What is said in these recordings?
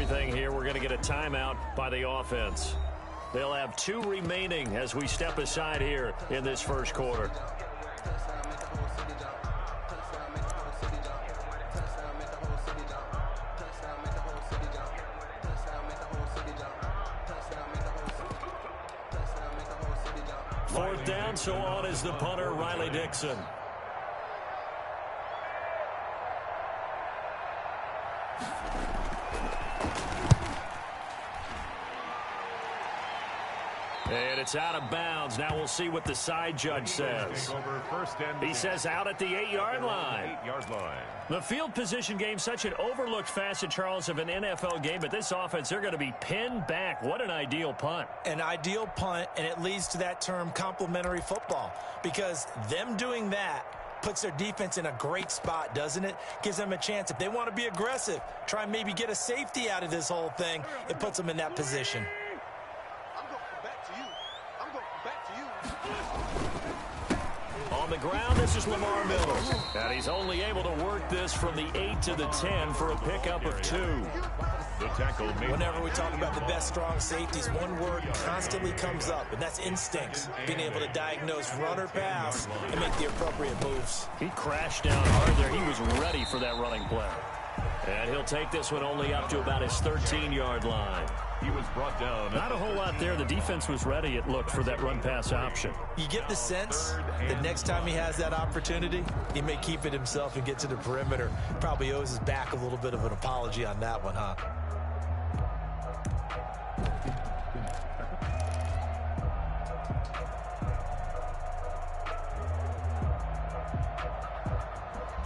everything here. We're going to get a timeout by the offense. They'll have 2 remaining as we step aside here in this first quarter. Fourth down, so on is the punter, Riley Dixon. And it's out of bounds. Now we'll see what the side judge says. He says out at the 8-yard line. The field position game, such an overlooked facet, Charles, of an NFL game. But this offense, they're going to be pinned back. What an ideal punt. An ideal punt, and it leads to that term complementary football. Because them doing that puts their defense in a great spot, doesn't it? Gives them a chance. If they want to be aggressive, try and maybe get a safety out of this whole thing, it puts them in that position. On the ground, this is Lamar Miller. And he's only able to work this from the 8 to the 10 for a pickup of 2. The tackle made. Whenever we talk about the best strong safeties, one word constantly comes up, and that's instincts. Being able to diagnose run or pass and make the appropriate moves. He crashed down hard there. He was ready for that running play. And he'll take this one only up to about his 13-yard line. He was brought down. Not a whole lot there. The defense was ready, it looked, for that run-pass option. You get the sense that next time he has that opportunity, he may keep it himself and get to the perimeter. Probably owes his back a little bit of an apology on that one, huh?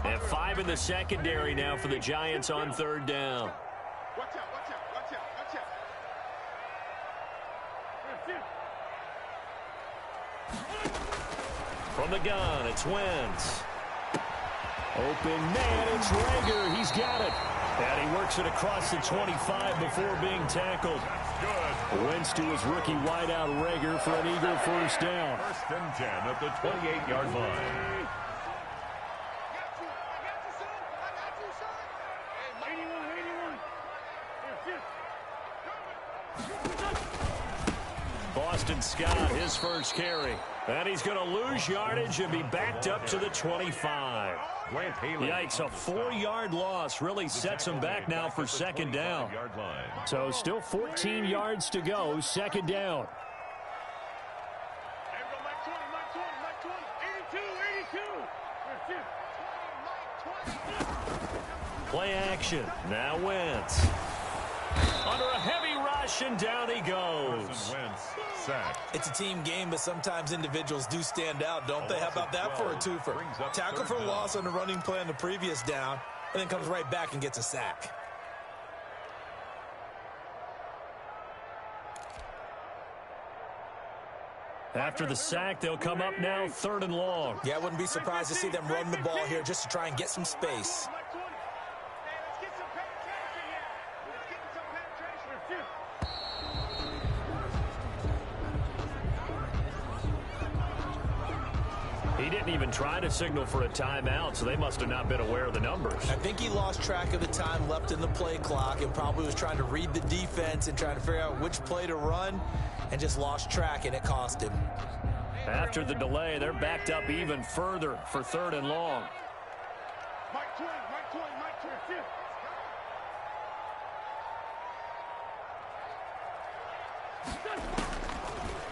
And 5 in the secondary now for the Giants on 3rd down. From the gun, it's Wentz. Open man, it's Rager. He's got it. And he works it across the 25 before being tackled. Wentz to his rookie wideout Rager for an Eagle first down. 1st and 10 at the 28-yard line. Boston Scott, his first carry. And he's going to lose yardage and be backed up to the 25. Yikes, a 4-yard loss really sets him back now for 2nd down. So still 14 yards to go, 2nd down. Play action. Now Wentz. Under a heavy rush, and down he goes. It's a team game, but sometimes individuals do stand out, don't they? How about that for a twofer? Tackle for loss on the running play on the previous down, and then comes right back and gets a sack. After the sack, they'll come up now 3rd and long. Yeah, I wouldn't be surprised to see them run the ball here just to try and get some space. He didn't even try to signal for a timeout, so they must have not been aware of the numbers. I think he lost track of the time left in the play clock and probably was trying to read the defense and trying to figure out which play to run and just lost track, and it cost him. After the delay, they're backed up even further for 3rd and long.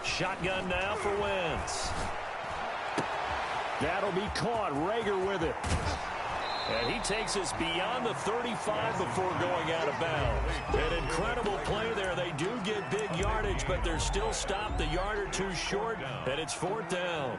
Shotgun now for Wentz. That'll be caught. Rager with it. And he takes us beyond the 35 before going out of bounds. An incredible play there. They do get big yardage, but they're still stopped a yard or 2 short, and it's 4th down.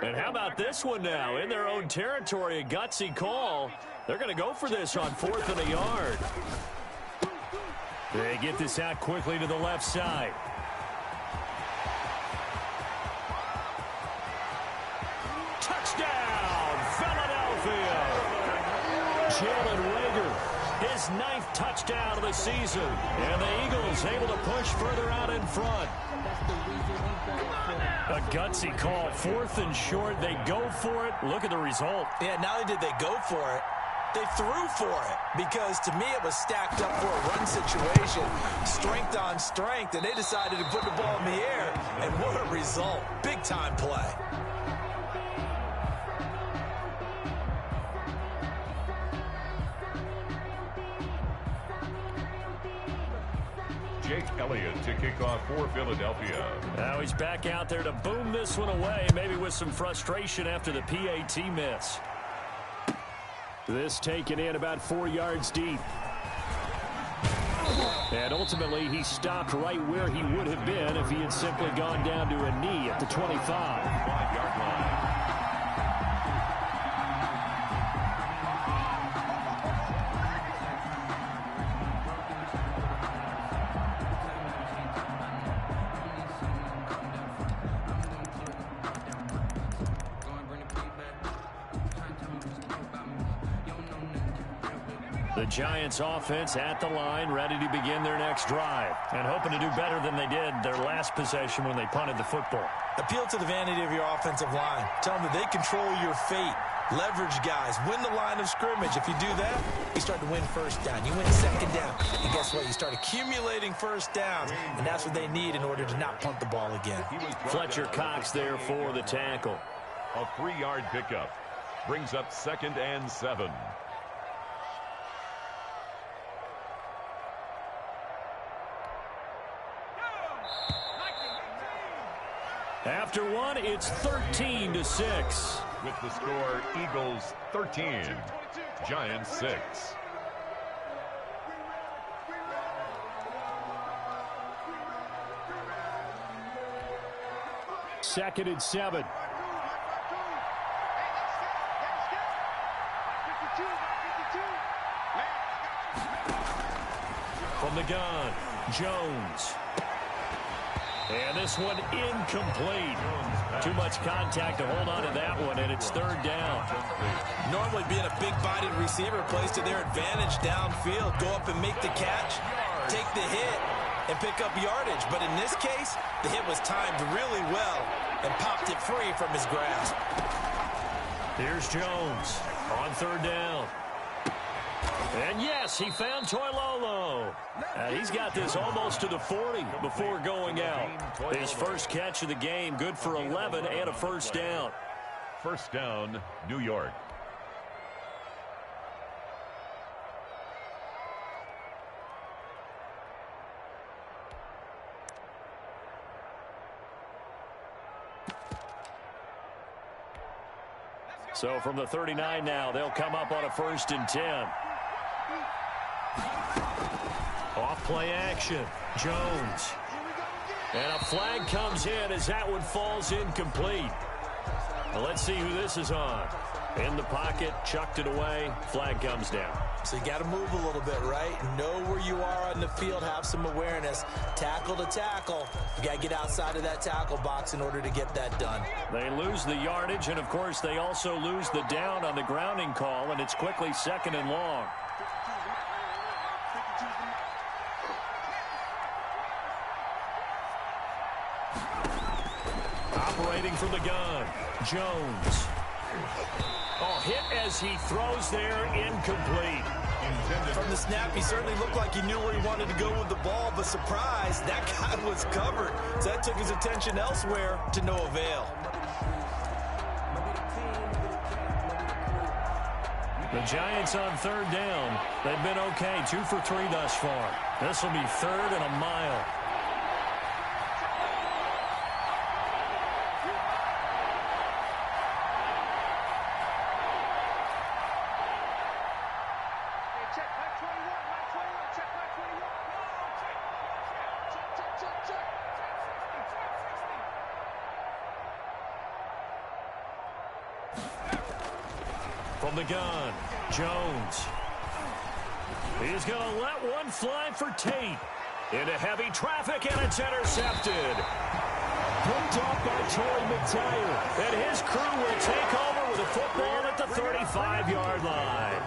And how about this one now? In their own territory, a gutsy call. They're going to go for this on 4th and a yard. They get this out quickly to the left side. his 9th touchdown of the season. And the Eagles able to push further out in front. A gutsy call, 4th and short. They go for it. Look at the result. Yeah, not only did they go for it, they threw for it, because to me it was stacked up for a run situation, strength on strength, and they decided to put the ball in the air, and what a result. Big-time play. Jake Elliott to kick off for Philadelphia. Now he's back out there to boom this one away, maybe with some frustration after the PAT miss. This taken in about 4 yards deep. And ultimately, he stopped right where he would have been if he had simply gone down to a knee at the 25. 5-yard line. The Giants offense at the line, ready to begin their next drive, and hoping to do better than they did their last possession when they punted the football. Appeal to the vanity of your offensive line. Tell them that they control your fate. Leverage guys. Win the line of scrimmage. If you do that, you start to win first down. You win second down. And guess what? You start accumulating first downs, and that's what they need in order to not punt the ball again. Fletcher Cox there for the tackle. A 3-yard pickup brings up 2nd and 7. After one, it's 13-6. With the score, Eagles 13, Giants 6. Second and 7. From the gun, Jones. And this one incomplete. Too much contact to hold on to that one, and it's 3rd down. Normally being a big-bodied receiver plays to their advantage downfield. Go up and make the catch, take the hit, and pick up yardage. But in this case, the hit was timed really well and popped it free from his grasp. Here's Jones on 3rd down. And yes, he found Toilolo. And he's got this almost to the 40 before going out. His first catch of the game, good for 11 and a first down. First down, New York. So from the 39 now, they'll come up on a 1st and 10. Off play action, Jones. And a flag comes in as that one falls incomplete. Well, let's see who this is on. In the pocket, chucked it away, flag comes down. So you got to move a little bit, right? Know where you are on the field, have some awareness. Tackle to tackle. You got to get outside of that tackle box in order to get that done. They lose the yardage, and of course they also lose the down on the grounding call, and it's quickly 2nd and long. Operating from the gun, Jones. Oh, hit as he throws there, incomplete. From the snap, he certainly looked like he knew where he wanted to go with the ball, but surprise, that guy was covered. So that took his attention elsewhere to no avail. The Giants on 3rd down. They've been okay, 2 for 3 thus far. This will be 3rd and a mile. From the gun, Jones. He's going to let one fly for Tate. Into heavy traffic, and it's intercepted. Picked off by Torrey McTire. And his crew will take over with a football at the 35-yard line.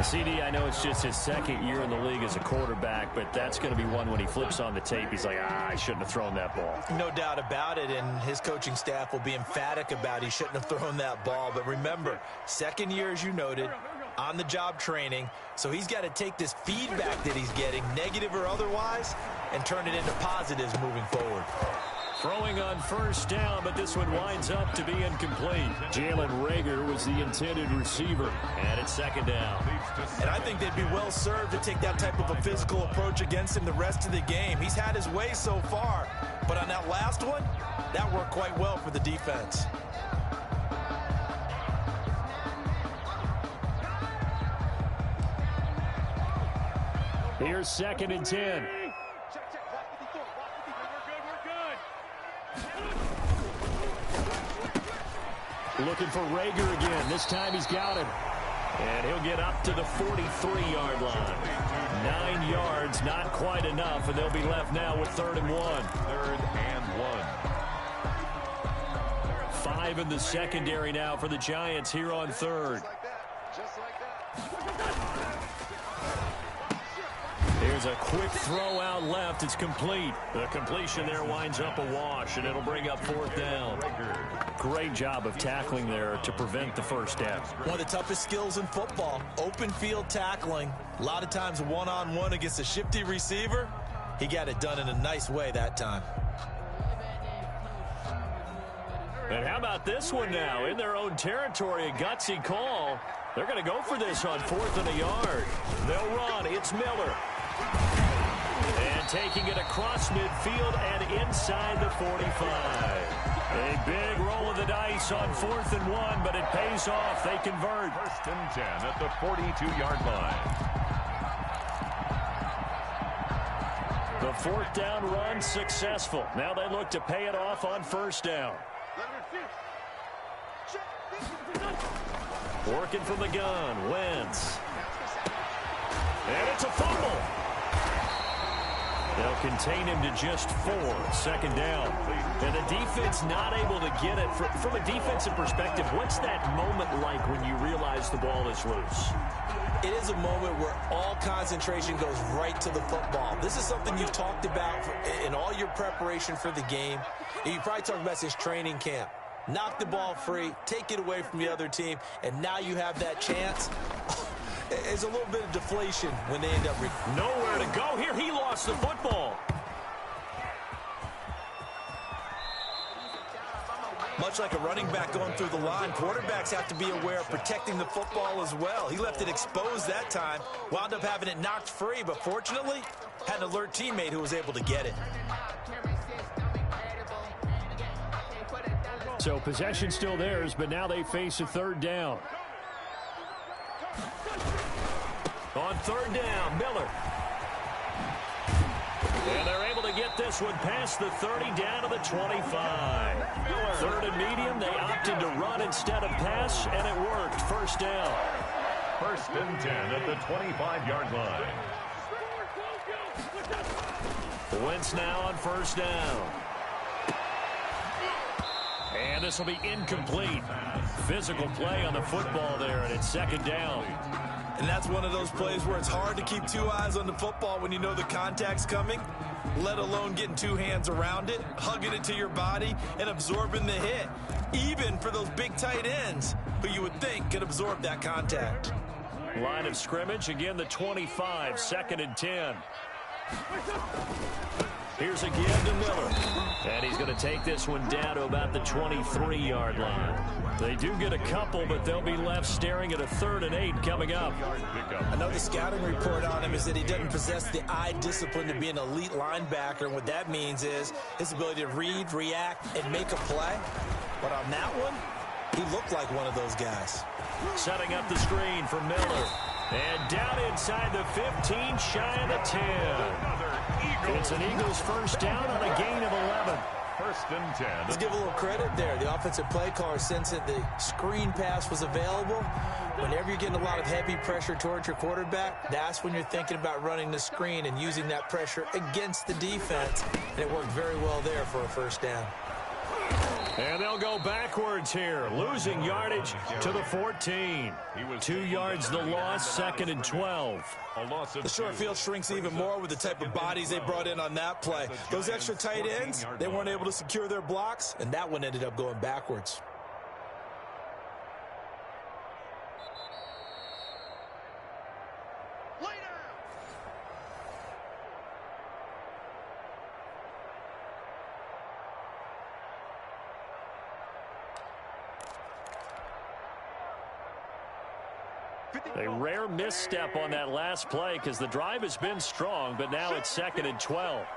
CD, I know it's just his second year in the league as a quarterback, but that's going to be one when he flips on the tape. He's like, I shouldn't have thrown that ball. No doubt about it, and his coaching staff will be emphatic about he shouldn't have thrown that ball. But remember, second year, as you noted, on-the-job training, so he's got to take this feedback that he's getting, negative or otherwise, and turn it into positives moving forward. Throwing on first down, but this one winds up to be incomplete. Jalen Reagor was the intended receiver, and it's second down. And I think they'd be well served to take that type of a physical approach against him the rest of the game. He's had his way so far, but on that last one, that worked quite well for the defense. Here's second and 10. Looking for Reagor again. This time he's got him. And he'll get up to the 43-yard line. 9 yards, not quite enough, and they'll be left now with 3rd and 1. 3rd and 1. 5 in the secondary now for the Giants here on 3rd. Here's a quick throw out left. It's complete. The completion there winds up a wash, and it'll bring up 4th down. Great job of tackling there to prevent the first down. One of the toughest skills in football, open field tackling. A lot of times one-on-one against a shifty receiver. He got it done in a nice way that time. And how about this one now? In their own territory, a gutsy call. They're going to go for this on 4th and a yard. They'll run. It's Miller. And taking it across midfield and inside the 45. A big roll of the dice on 4th and 1, but it pays off. They convert. 1st and 10 at the 42-yard line. The 4th down run successful. Now they look to pay it off on 1st down. Working from the gun, Wentz. And it's a fumble. They'll contain him to just 4. 2nd down. And the defense not able to get it. From a defensive perspective, what's that moment like when you realize the ball is loose? It is a moment where all concentration goes right to the football. This is something you've talked about in all your preparation for the game. And you probably talked about since training camp. Knock the ball free, take it away from the other team, and now you have that chance. It's a little bit of deflation when they end up nowhere to go here. He lost the football. Much like a running back going through the line, quarterbacks have to be aware of protecting the football as well. He left it exposed that time, wound up having it knocked free, but fortunately had an alert teammate who was able to get it. So possession still theirs, but now they face a 3rd down. On 3rd down, Miller. And they're able to get this one past the 30 down to the 25. 3rd and medium, they opted to run instead of pass, and it worked. 1st down. 1st and 10 at the 25-yard line. Wentz now on 1st down. And this will be incomplete. Physical play on the football there, and it's 2nd down. And that's one of those plays where it's hard to keep 2 eyes on the football when you know the contact's coming, let alone getting 2 hands around it, hugging it to your body, and absorbing the hit, even for those big tight ends who you would think could absorb that contact. Line of scrimmage, again the 25, 2nd and 10. Here's again to Miller. And he's going to take this one down to about the 23-yard line. They do get a couple, but they'll be left staring at a 3rd and 8 coming up. Another scouting report on him is that he doesn't possess the eye discipline to be an elite linebacker. And what that means is his ability to read, react, and make a play. But on that one, he looked like one of those guys. Setting up the screen for Miller. And down inside the 15, shy of the 10. It's an Eagles 1st down on a gain of 11. 1st and 10. Let's give a little credit there. The offensive play caller sensed that the screen pass was available. Whenever you're getting a lot of heavy pressure towards your quarterback, that's when you're thinking about running the screen and using that pressure against the defense. And it worked very well there for a 1st down. And they'll go backwards here, losing yardage to the 14. 2 yards the loss, 2nd and 12. The short field shrinks even more with the type of bodies they brought in on that play. Those extra tight ends, they weren't able to secure their blocks, and that one ended up going backwards. A rare misstep on that last play because the drive has been strong, but now it's 2nd and 12.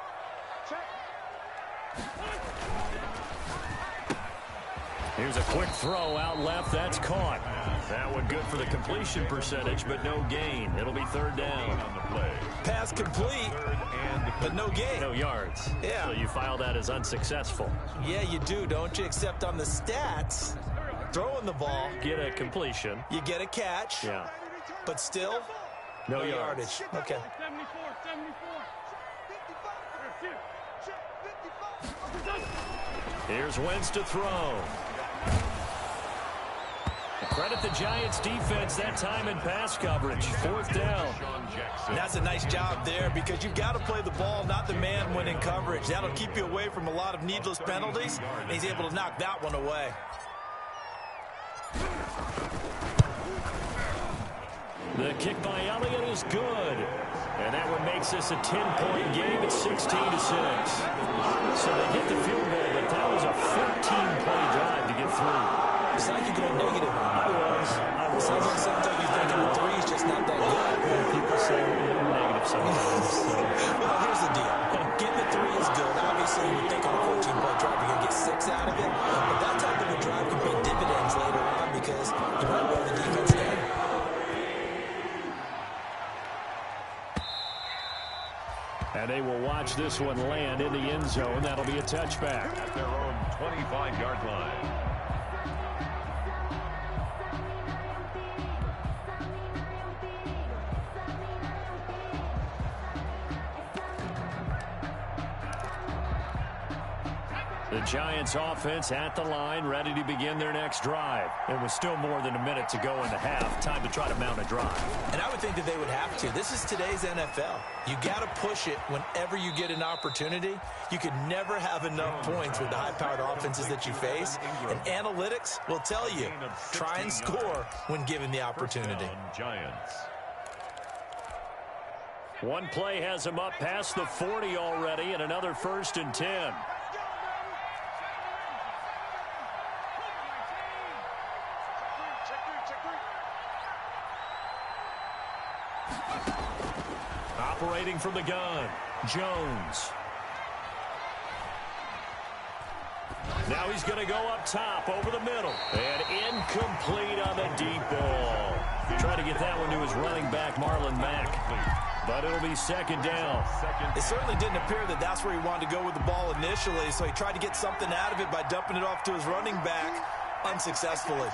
Here's a quick throw out left. That's caught. That one good for the completion percentage, but no gain. It'll be 3rd down. Pass complete, but no gain. No yards. Yeah. So you file that as unsuccessful. Yeah, you do, don't you? Except on the stats, throwing the ball. Get a completion. You get a catch. Yeah. But still, no yardage. Okay. Here's Wentz to throw. Credit the Giants defense that time in pass coverage. 4th down. And that's a nice job there because you've got to play the ball, not the man when in coverage. That'll keep you away from a lot of needless penalties, and he's able to knock that one away. The kick by Elliott is good. And that one makes this a 10-point game at 16-6. So they get the field goal, but that was a 14-play drive to get through. It's like you're going negative. I was. Sounds like sometimes you're thinking the 3 is just not that good. Well, people say negative sometimes. So. Well, here's the deal. Getting the 3 is good. Obviously, you would think on a 14-play drive you're going to get 6 out of it. But that type of a drive can pay dividends later on because you might wear the defense down. And they will watch this one land in the end zone. That'll be a touchback. At their own 25-yard line. The Giants offense at the line, ready to begin their next drive. It was still more than a minute to go in the half. Time to try to mount a drive. And I would think that they would have to. This is today's NFL. You got to push it whenever you get an opportunity. You could never have enough points with the high-powered offenses that you face. And analytics will tell you, try and score when given the opportunity. Giants. One play has him up past the 40 already, and another 1st and 10. Operating from the gun, Jones. Now he's going to go up top over the middle. And incomplete on the deep ball. Trying to get that one to his running back, Marlon Mack. But it'll be 2nd down. It certainly didn't appear that that's where he wanted to go with the ball initially, so he tried to get something out of it by dumping it off to his running back unsuccessfully.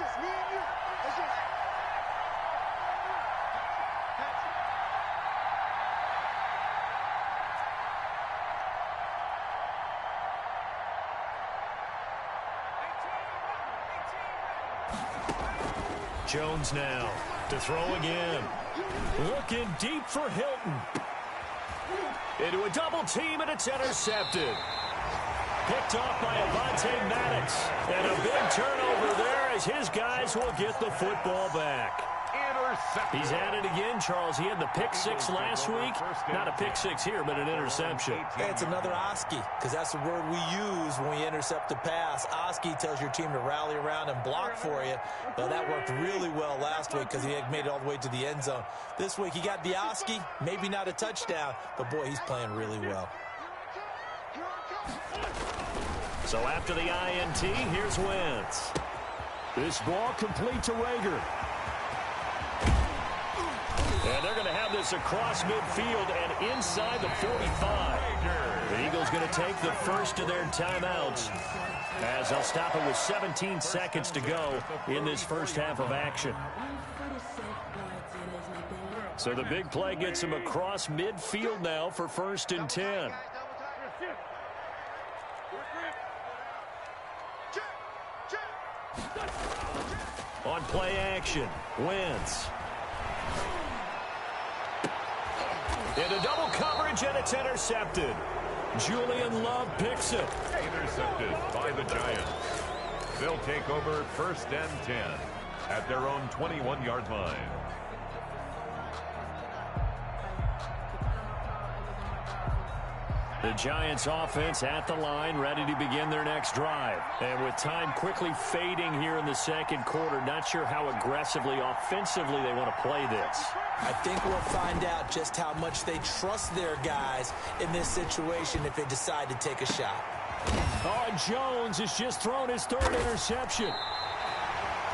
Jones now to throw again. Looking deep for Hilton. Into a double team, and it's intercepted. Picked off by Avonte Maddox. And a big turnover there as his guys will get the football back. He's at it again, Charles. He had the pick 6 last week. Not a pick 6 here, but an interception. Hey, it's another Oski, because that's the word we use when we intercept a pass. Oski tells your team to rally around and block for you. Well, that worked really well last week because he had made it all the way to the end zone. This week, he got the Oski, maybe not a touchdown, but, boy, he's playing really well. So after the INT, here's Wentz. This ball complete to Rager. And they're going to have this across midfield and inside the 45. The Eagles going to take the first of their timeouts as they'll stop it with 17 seconds to go in this first half of action. So the big play gets him across midfield now for 1st and 10. On play action, Wentz. Into double coverage, and it's intercepted. Julian Love picks it. Intercepted by the Giants. They'll take over 1st and 10 at their own 21-yard line. The Giants offense at the line, ready to begin their next drive. And with time quickly fading here in the second quarter, not sure how aggressively, offensively they want to play this. I think we'll find out just how much they trust their guys in this situation if they decide to take a shot. Oh, Jones has just thrown his 3rd interception.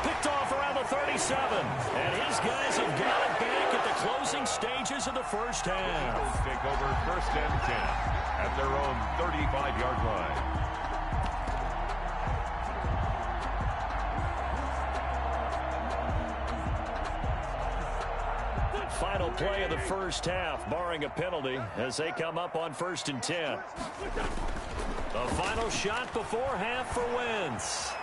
Picked off around the 37. And his guys have got it back at the closing stages of the first half. Eagles take over 1st and 10 at their own 35-yard line. Final play of the first half, barring a penalty, as they come up on 1st and 10. The final shot before half for Wentz.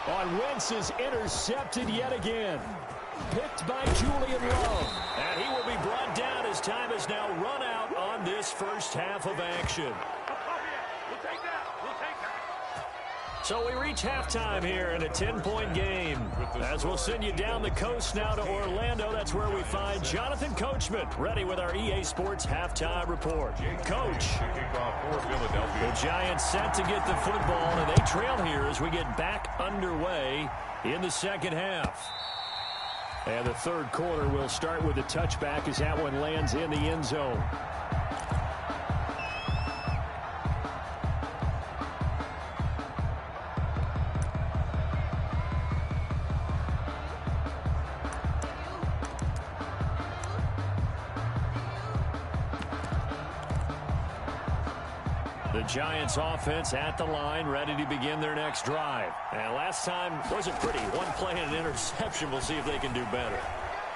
On Wentz is intercepted yet again. Picked by Julian Love. And he will be brought down as time has now run out on this first half of action. So we reach halftime here in a 10-point game. As we'll send you down the coast now to Orlando, that's where we find Jonathan Coachman, ready with our EA Sports halftime report. Coach, the Giants set to get the football, and they trail here as we get back underway in the second half. And the third quarter will start with a touchback as that one lands in the end zone. The Giants offense at the line, ready to begin their next drive. And last time wasn't pretty. One play and an interception. We'll see if they can do better.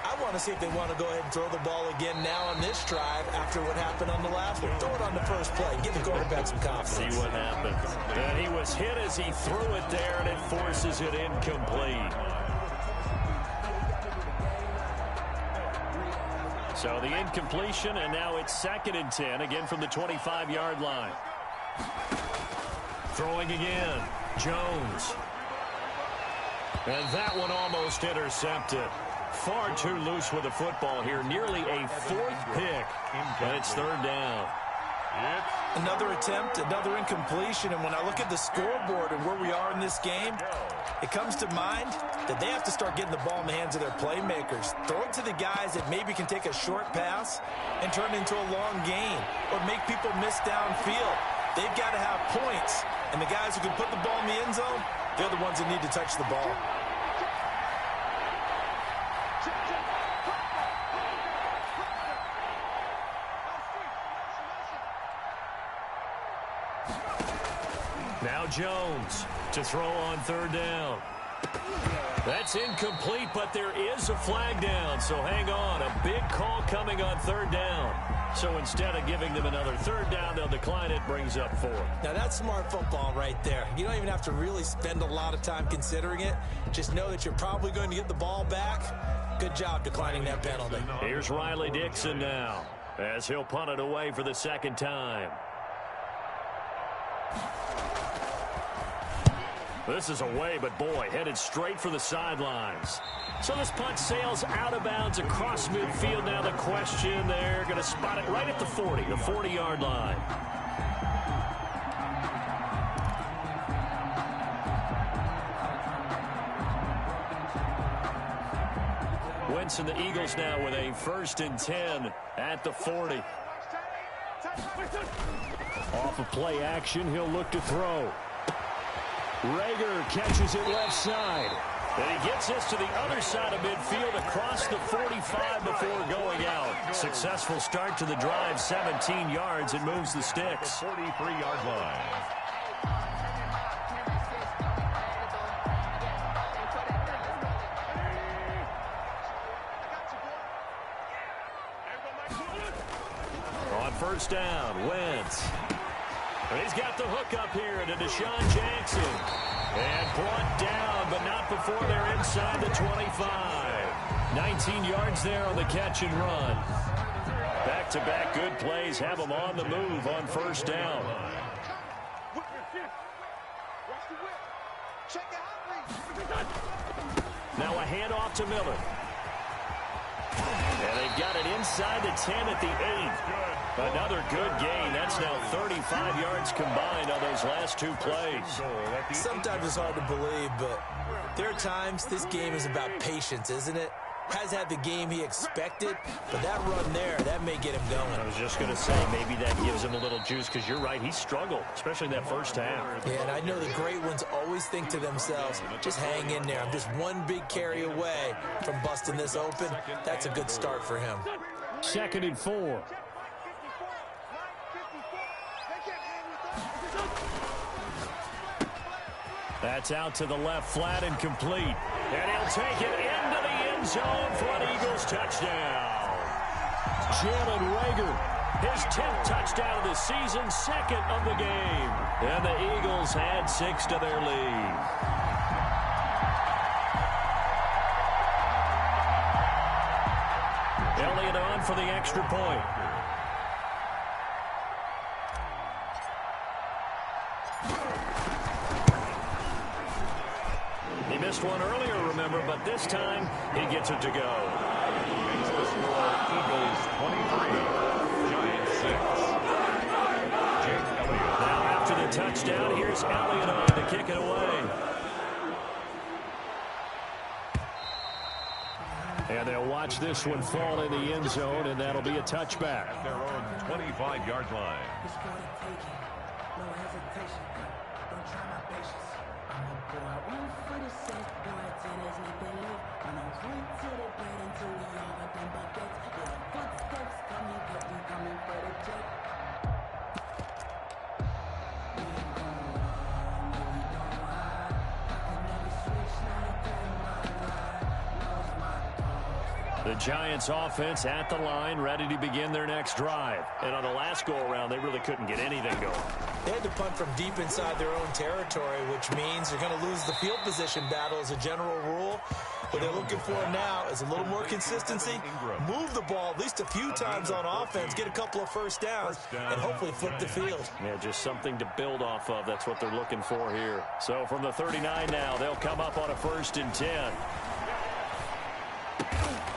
I want to see if they want to go ahead and throw the ball again now on this drive after what happened on the last one. Throw it on the first play. Give the quarterback some confidence. See what happens. And he was hit as he threw it there, and it forces it incomplete. So the incompletion, and now it's 2nd and 10, again from the 25-yard line. Throwing again, Jones. And that one almost intercepted. Far too loose with the football here. Nearly a 4th pick. And it's 3rd down. Another attempt, another incompletion. And when I look at the scoreboard and where we are in this game, it comes to mind that they have to start getting the ball in the hands of their playmakers. Throw it to the guys that maybe can take a short pass and turn it into a long gain or make people miss downfield. They've got to have points. And the guys who can put the ball in the end zone, they're the ones that need to touch the ball. Now Jones to throw on 3rd down. That's incomplete, but there is a flag down, so hang on. A big call coming on 3rd down. So instead of giving them another 3rd down, they'll decline it, brings up 4. Now that's smart football right there. You don't even have to really spend a lot of time considering it. Just know that you're probably going to get the ball back. Good job declining that penalty. Here's Riley Dixon now, as he'll punt it away for the 2nd time. This is away, but boy, headed straight for the sidelines. So this punt sails out of bounds across midfield. Now the question, they're going to spot it right at the 40, the 40-yard line. Wentz and the Eagles now with a 1st and 10 at the 40. Off of play action, he'll look to throw. Rager catches it left side. And he gets this to the other side of midfield across the 45 before going out. Successful start to the drive, 17 yards, and moves the sticks. 43-yard line. On 1st down, Wentz. And he's got the hook up here to Deshaun Jackson. And brought down, but not before they're inside the 25. 19 yards there on the catch and run. Back-to-back good plays have them on the move on first down. Now a handoff to Miller. And they've got it inside the 10 at the 8. Another good gain. That's now 35 yards combined on those last two plays. Sometimes it's hard to believe, but there are times this game is about patience, isn't it? Has had the game he expected, but that run there, that may get him going. I was just going to say, maybe that gives him a little juice, because you're right, he struggled, especially in that first half. Yeah, and I know the great ones always think to themselves, just hang in there. I'm just one big carry away from busting this open. That's a good start for him. 2nd and 4. That's out to the left, flat and complete. And he'll take it into the end zone for an Eagles touchdown. Jalen Reagor, his 10th touchdown of the season, 2nd of the game. And the Eagles add 6 to their lead. Elliott on for the extra point. He missed one earlier, remember, but this time he gets it to go. Makes the score Eagles 23, Giants 6. Jake Elliott. Now after the touchdown, here's Elliott on to kick it away. And they'll watch this one fall in the end zone, and that'll be a touchback. At their own 25-yard line. The Giants offense at the line, ready to begin their next drive. And on the last go-around, they really couldn't get anything going. They had to punt from deep inside their own territory, which means they're going to lose the field position battle as a general rule. What they're looking for now is a little more consistency, move the ball at least a few times on offense, get a couple of first downs, and hopefully flip the field. Yeah, just something to build off of. That's what they're looking for here. So from the 39 now, they'll come up on a 1st and 10.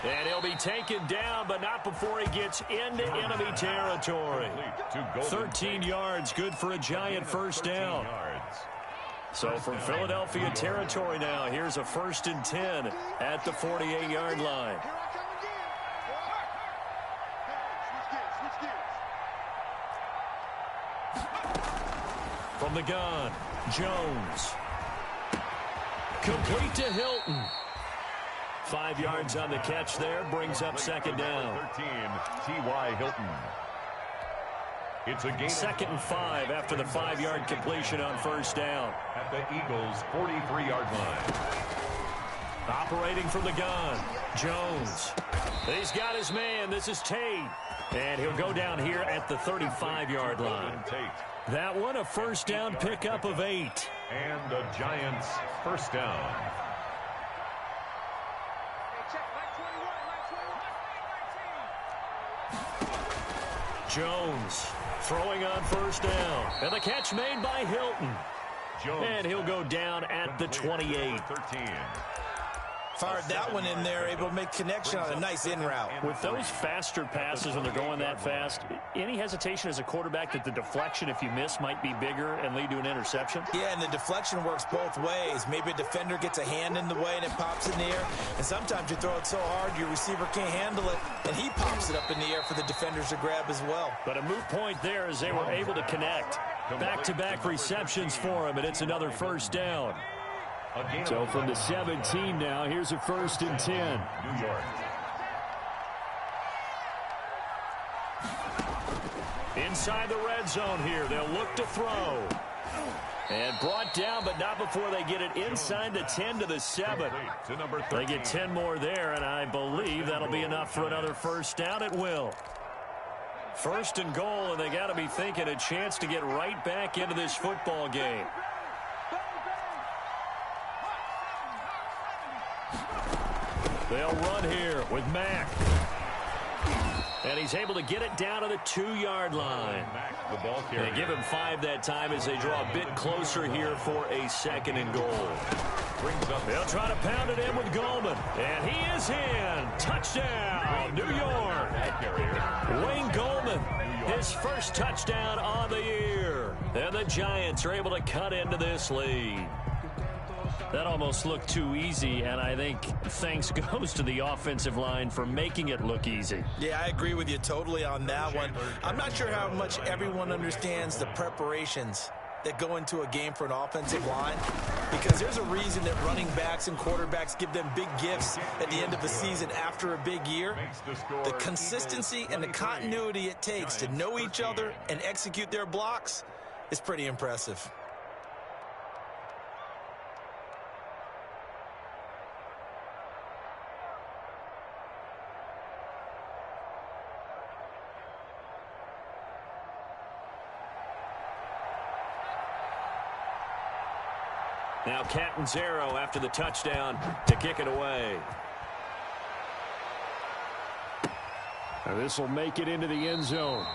And he'll be taken down, but not before he gets into enemy territory. 13 yards, good for a Giant first down. So from Philadelphia territory now, here's a 1st and 10 at the 48-yard line. From the gun, Jones. Complete to Hilton. 5 yards on the catch there, brings up 2nd down. 13, T.Y. Hilton. It's a gain. 2nd and 5 after the 5-yard completion on first down. At the Eagles' 43-yard line. Operating from the gun, Jones. He's got his man. This is Tate. And he'll go down here at the 35-yard line. That one a first down pickup of 8. And the Giants' first down. Jones throwing on first down. And the catch made by Hilton. Jones. And he'll go down at the 28. 13. Fired that one in there, able to make connection on a nice in route. With those faster passes when they're going that fast, any hesitation as a quarterback that the deflection, if you miss, might be bigger and lead to an interception? Yeah, and the deflection works both ways. Maybe a defender gets a hand in the way and it pops in the air. And sometimes you throw it so hard your receiver can't handle it, and he pops it up in the air for the defenders to grab as well. But a moot point there as they were able to connect. Back-to-back receptions for him, and it's another first down. So from the 17 now, here's a 1st and 10. New York. Inside the red zone here, they'll look to throw. And brought down, but not before they get it inside the 10 to the 7. They get 10 more there, and I believe that'll be enough for another first down. It will. First and goal, and they got to be thinking a chance to get right back into this football game. They'll run here with Mack. And he's able to get it down to the 2-yard line. They give him 5 that time as they draw a bit closer here for a second and goal. They'll try to pound it in with Goldman. And he is in. Touchdown, New York. Wayne Goldman, his first touchdown on the year. And the Giants are able to cut into this lead. That almost looked too easy, and I think thanks goes to the offensive line for making it look easy. Yeah, I agree with you totally on that one. I'm not sure how much everyone understands the preparations that go into a game for an offensive line, because there's a reason that running backs and quarterbacks give them big gifts at the end of the season after a big year. The consistency and the continuity it takes to know each other and execute their blocks is pretty impressive. Now Catanzaro after the touchdown to kick it away. This will make it into the end zone.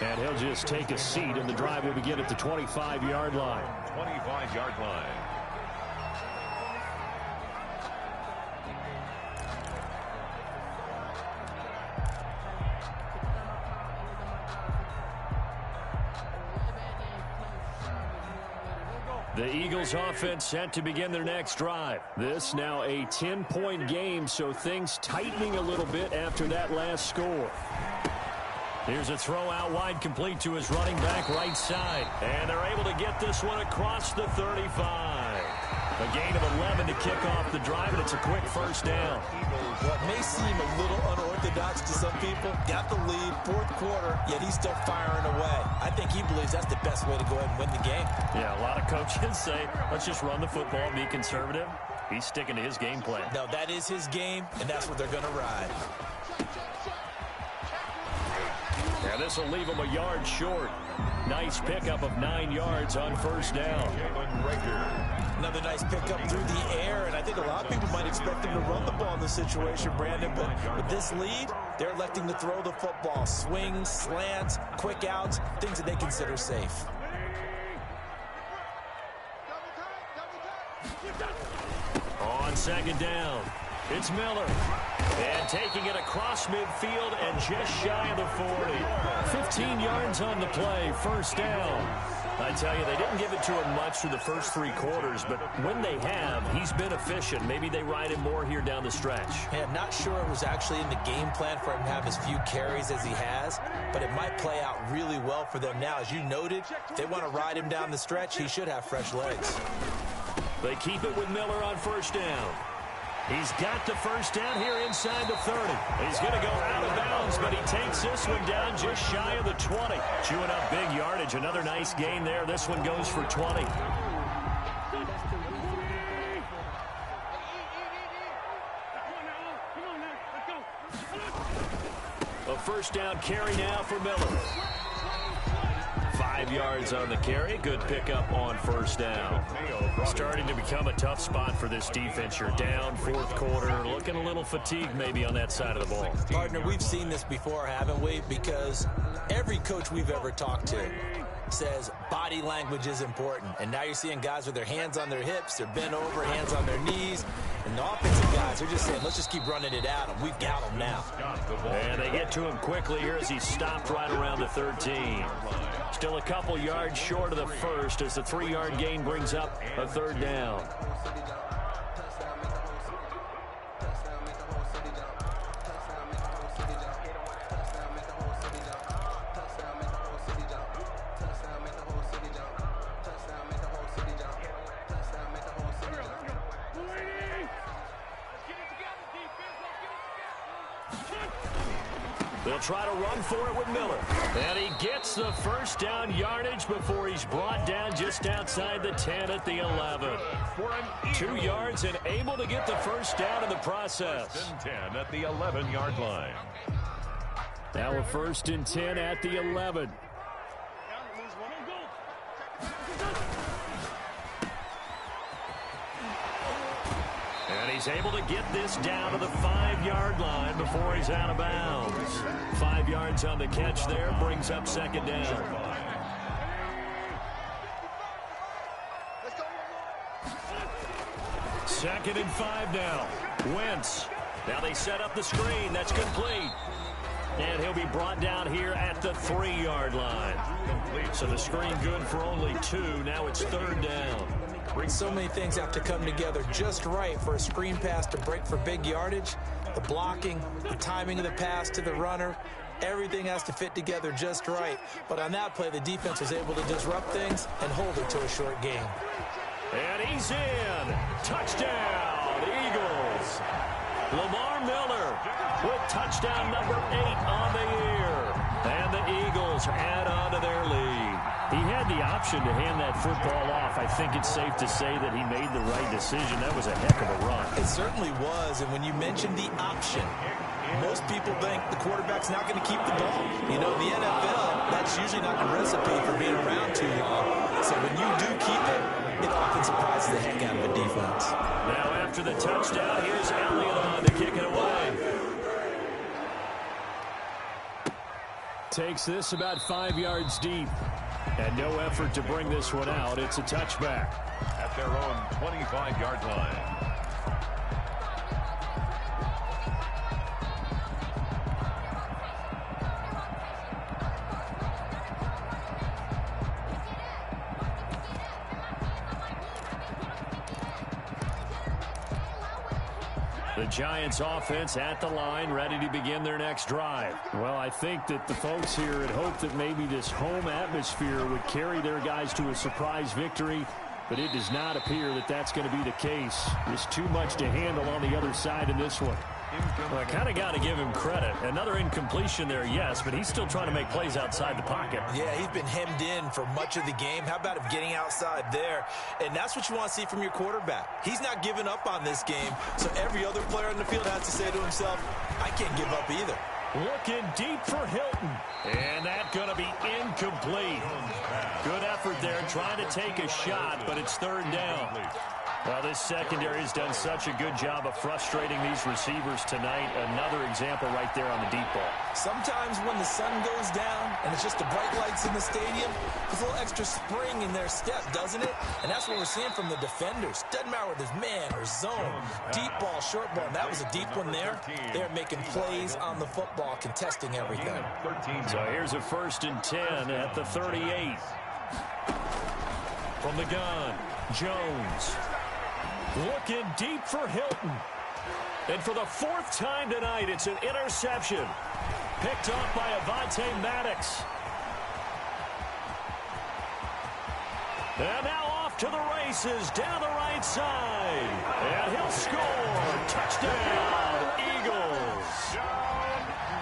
And he'll just take a seat, and the drive will begin at the 25-yard line. 25-yard line. The Eagles offense set to begin their next drive. This now a 10-point game, so things tightening a little bit after that last score. Here's a throw out wide, complete to his running back right side. And they're able to get this one across the 35. A gain of 11 to kick off the drive, and it's a quick first down. What may seem a little unorthodox to some people, got the lead, fourth quarter, yet he's still firing away. I think he believes that's the best way to go ahead and win the game. Yeah, a lot of coaches say, let's just run the football and be conservative. He's sticking to his game plan. No, that is his game, and that's what they're going to ride. Yeah, this will leave him a yard short. Nice pickup of 9 yards on first down. Another nice pickup through the air, and I think a lot of people might expect him to run the ball in this situation, Brandon, but with this lead, they're electing to throw the football. Swings, slants, quick outs, things that they consider safe. On second down, it's Miller. And taking it across midfield and just shy of the 40. 15 yards on the play, first down. I tell you, they didn't give it to him much through the first 3 quarters, but when they have, he's been efficient. Maybe they ride him more here down the stretch. Yeah, I'm not sure it was actually in the game plan for him to have as few carries as he has, but it might play out really well for them now. As you noted, if they want to ride him down the stretch, he should have fresh legs. They keep it with Miller on first down. He's got the first down here inside the 30. He's going to go out of bounds, but he takes this one down just shy of the 20. Chewing up big yardage. Another nice gain there. This one goes for 20. A first down carry now for Miller. 5 yards on the carry. Good pickup on first down. Starting to become a tough spot for this defense. You're down fourth quarter. Looking a little fatigued maybe on that side of the ball. Partner, we've seen this before, haven't we? Because every coach we've ever talked to says body language is important. And now you're seeing guys with their hands on their hips, they're bent over, hands on their knees. And the offensive guys are just saying, let's just keep running it at him. We've got him now. And they get to him quickly here as he stopped right around the 13. Still a couple yards short of the first as the 3-yard gain brings up a third down. They'll try to run for it with Miller. And he gets the first down yardage before he's brought down just outside the 10 at the 11. 2 yards and able to get the first down in the process. 10 at the 11-yard line. Now a 1st and 10 at the 11. And he's able to get this down to the 5-yard line before he's out of bounds. 5 yards on the catch there, brings up 2nd down. Second and 5 now. Wentz. Now they set up the screen. That's complete. And he'll be brought down here at the 3-yard line. So the screen good for only 2. Now it's 3rd down. So many things have to come together just right for a screen pass to break for big yardage. The blocking, the timing of the pass to the runner, everything has to fit together just right. But on that play, the defense was able to disrupt things and hold it to a short game. And he's in. Touchdown, Eagles. Lamar Miller with touchdown number 8 on the year. And the Eagles add on to their lead. He had the option to hand that football off. I think it's safe to say that he made the right decision. That was a heck of a run. It certainly was. And when you mentioned the option, most people think the quarterback's not going to keep the ball. You know, the NFL, that's usually not the recipe for being around too long. So when you do keep it, it often surprises the heck out of a defense. Now after the touchdown, here's Elliott on to kick it away. Takes this about 5 yards deep. And no effort to bring this one out. It's a touchback. At their own 25-yard line. The Giants offense at the line, ready to begin their next drive. Well, I think that the folks here had hoped that maybe this home atmosphere would carry their guys to a surprise victory, but it does not appear that that's going to be the case. There's too much to handle on the other side in this one. Well, I kind of got to give him credit. Another incompletion there, yes, but he's still trying to make plays outside the pocket. Yeah, he's been hemmed in for much of the game. How about him getting outside there? And that's what you want to see from your quarterback. He's not giving up on this game, so every other player on the field has to say to himself, I can't give up either. Looking deep for Hilton. And that's going to be incomplete. Good effort there trying to take a shot, but it's 3rd down. Well, this secondary has done such a good job of frustrating these receivers tonight. Another example right there on the deep ball. Sometimes when the sun goes down and it's just the bright lights in the stadium, there's a little extra spring in their step, doesn't it? And that's what we're seeing from the defenders. Doesn't matter whether it's man or zone, deep ball, short ball. And that was a deep one there. They're making plays on the football, contesting everything. So here's a 1st and 10 at the 38. From the gun, Jones. Looking deep for Hilton. And for the 4th time tonight, it's an interception. Picked off by Avonte Maddox. And now off to the races down the right side. And he'll score. Touchdown, Eagles.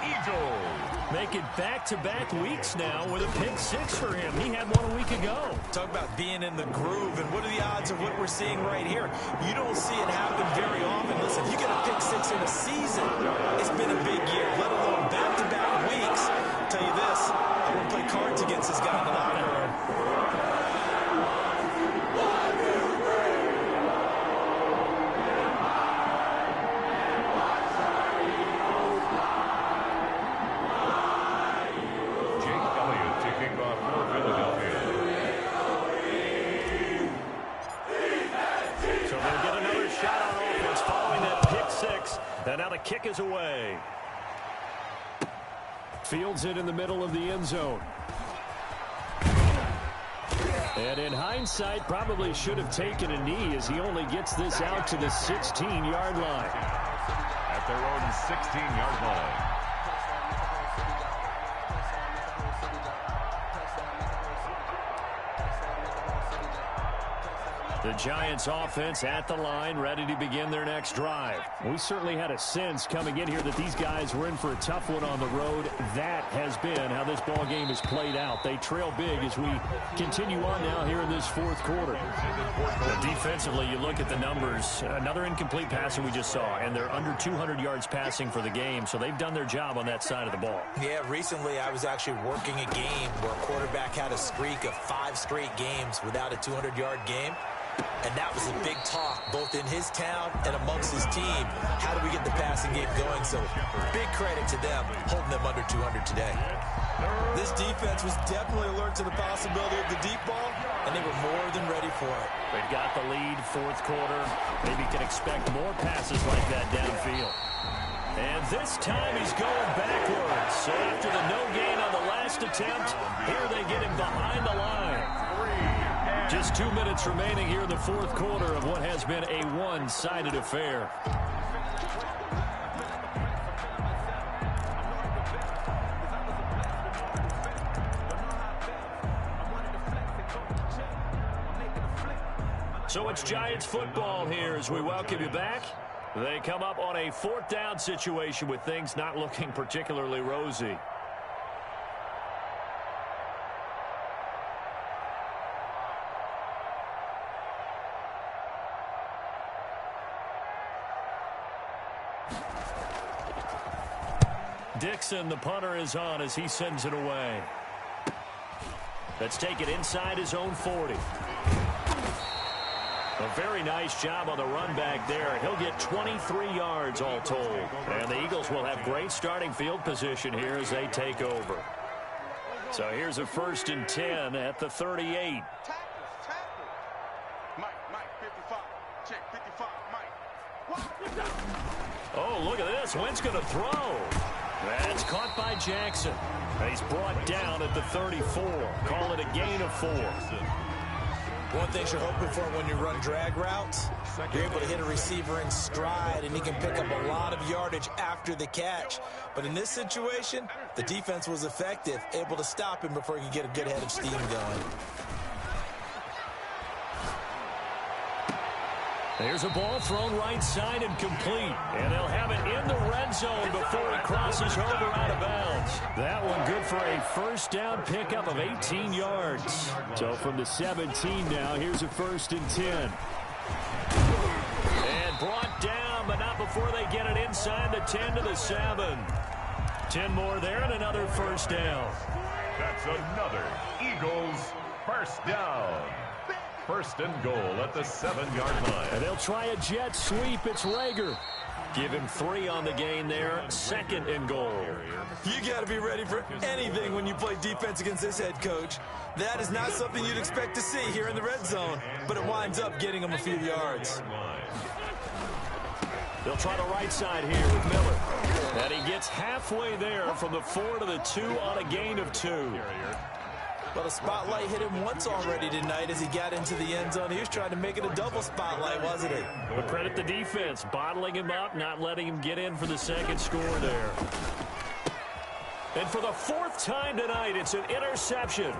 Eagles. Making back-to-back weeks now with a pick 6 for him. He had one a week ago. Talk about being in the groove, and what are the odds of what we're seeing right here? You don't see it happen very often. Listen, you get a pick 6 in a season, it's been a big year, let alone back-to-back weeks. I'll tell you this, I wouldn't play cards against this guy in the locker room. And now the kick is away. Fields it in the middle of the end zone. And in hindsight, probably should have taken a knee as he only gets this out to the 16-yard line. At their own 16-yard line. The Giants offense at the line, ready to begin their next drive. We certainly had a sense coming in here that these guys were in for a tough one on the road. That has been how this ball game has played out. They trail big as we continue on now here in this fourth quarter. But defensively, you look at the numbers. Another incomplete passing we just saw, and they're under 200 yards passing for the game, so they've done their job on that side of the ball. Yeah, recently I was actually working a game where a quarterback had a streak of 5 straight games without a 200-yard game. And that was a big talk, both in his town and amongst his team. How do we get the passing game going? So big credit to them, holding them under 200 today. This defense was definitely alert to the possibility of the deep ball, and they were more than ready for it. They've got the lead, fourth quarter. Maybe can expect more passes like that downfield. And this time he's going backwards. So after the no gain on the last attempt, here they get him behind the line. Just 2 minutes remaining here in the fourth quarter of what has been a one-sided affair. So it's Giants football here as we welcome you back. They come up on a fourth down situation with things not looking particularly rosy. Dixon, the punter, is on as he sends it away. Let's take it inside his own 40. A very nice job on the run back there. He'll get 23 yards all told. And the Eagles will have great starting field position here as they take over. So here's a 1st and 10 at the 38. Oh, look at this. Wentz going to throw. That's caught by Jackson. He's brought down at the 34. Call it a gain of 4. One thing you're hoping for when you run drag routes, you're able to hit a receiver in stride, and he can pick up a lot of yardage after the catch. But in this situation, the defense was effective, able to stop him before he could get a good head of steam going. There's a ball thrown right side and complete. And they'll have it in the red zone before he crosses over out of bounds. That one good for a first down pickup of 18 yards. So from the 17 now, here's a 1st and 10. And brought down, but not before they get it inside the 10 to the 7. 10 more there and another first down. That's another Eagles first down. 1st and goal at the 7-yard line. And they'll try a jet sweep. It's Rager. Give him 3 on the gain there. 2nd and goal. You got to be ready for anything when you play defense against this head coach. That is not something you'd expect to see here in the red zone, but it winds up getting him a few yards. They'll try the right side here with Miller. And he gets halfway there from the 4 to the 2 on a gain of 2. Well, the spotlight hit him once already tonight as he got into the end zone. He was trying to make it a double spotlight, wasn't he? But credit the defense, bottling him up, not letting him get in for the 2nd score there. And for the 4th time tonight, it's an interception.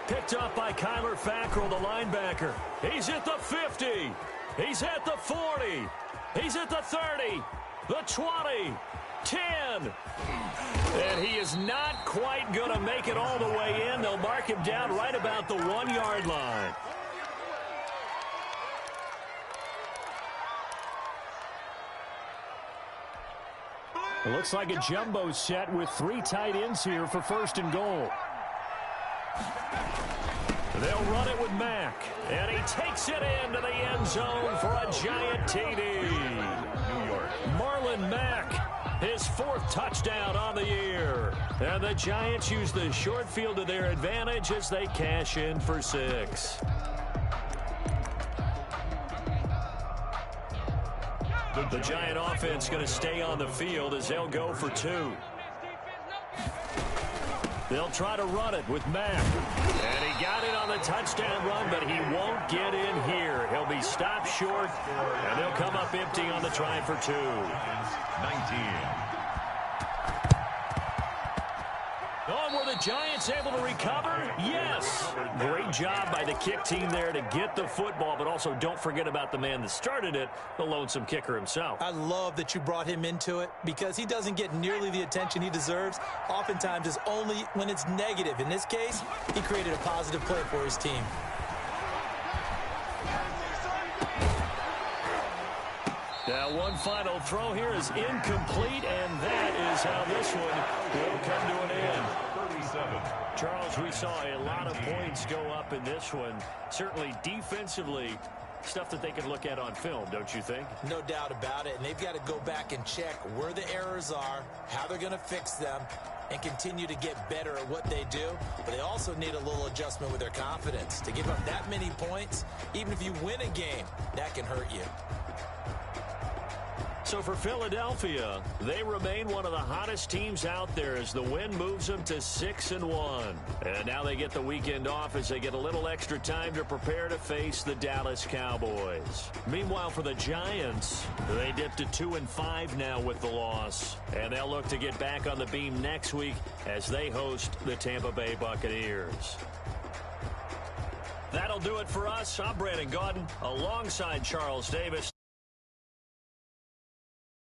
Picked up by Kyler Fackrell, the linebacker. He's at the 50. He's at the 40. He's at the 30. The 20. 10. And he is not quite going to make it all the way in. They'll mark him down right about the 1-yard line. It looks like a jumbo set with 3 tight ends here for 1st and goal. They'll run it with Mack. And he takes it into the end zone for a giant TD. New York. Marlon Mack. His 4th touchdown on the year. And the Giants use the short field to their advantage as they cash in for 6. The Giant offense going to stay on the field as they'll go for 2. They'll try to run it with Mack. And he got it on the touchdown run, but he won't get in here. He'll be stopped short, and they'll come up empty on the try for 2. 19. On with the Giants able to recover? Yes. Great job by the kick team there to get the football, but also don't forget about the man that started it, the lonesome kicker himself. I love that you brought him into it because he doesn't get nearly the attention he deserves. Oftentimes it's only when it's negative. In this case, he created a positive play for his team. Now one final throw here is incomplete, and that is how this one will come to an end. 37. Charles, we saw a lot of points go up in this one. Certainly defensively, stuff that they can look at on film, don't you think? No doubt about it, and they've got to go back and check where the errors are, how they're going to fix them, and continue to get better at what they do. But they also need a little adjustment with their confidence. To give up that many points, even if you win a game, that can hurt you. So for Philadelphia, they remain one of the hottest teams out there as the win moves them to 6-1. And now they get the weekend off as they get a little extra time to prepare to face the Dallas Cowboys. Meanwhile, for the Giants, they dipped to 2-5 now with the loss. And they'll look to get back on the beam next week as they host the Tampa Bay Buccaneers. That'll do it for us. I'm Brandon Gaudin alongside Charles Davis.